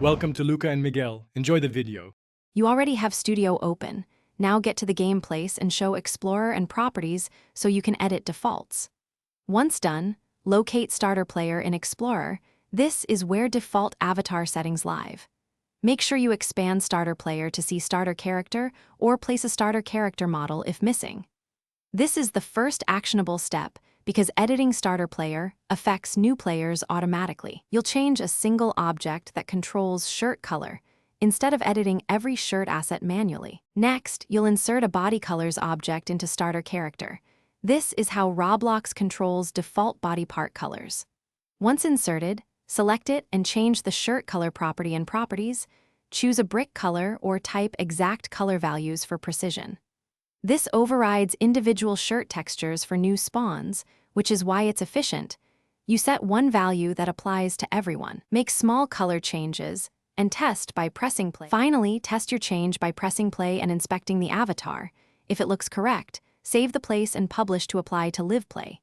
Welcome to Luca and Miguel. Enjoy the video. You already have Studio open. Now get to the game place and show Explorer and Properties so you can edit defaults. Once done, locate Starter Player in Explorer. This is where default avatar settings live. Make sure you expand Starter Player to see Starter Character or place a Starter Character model if missing. This is the first actionable step because editing Starter Player affects new players automatically. You'll change a single object that controls shirt color instead of editing every shirt asset manually. Next, you'll insert a body colors object into Starter Character. This is how Roblox controls default body part colors. Once inserted, select it and change the shirt color property in Properties. Choose a brick color or type exact color values for precision. This overrides individual shirt textures for new spawns, which is why it's efficient. You set one value that applies to everyone. Make small color changes and test by pressing play. Finally, test your change by pressing play and inspecting the avatar. If it looks correct, save the place and publish to apply to live play.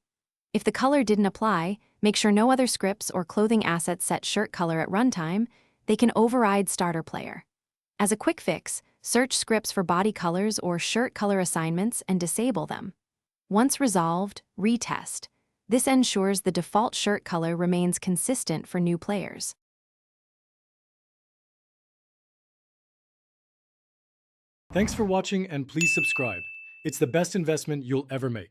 If the color didn't apply, make sure no other scripts or clothing assets set shirt color at runtime. They can override Starter Player. As a quick fix, search scripts for body colors or shirt color assignments and disable them. Once resolved, retest. This ensures the default shirt color remains consistent for new players. Thanks for watching and please subscribe. It's the best investment you'll ever make.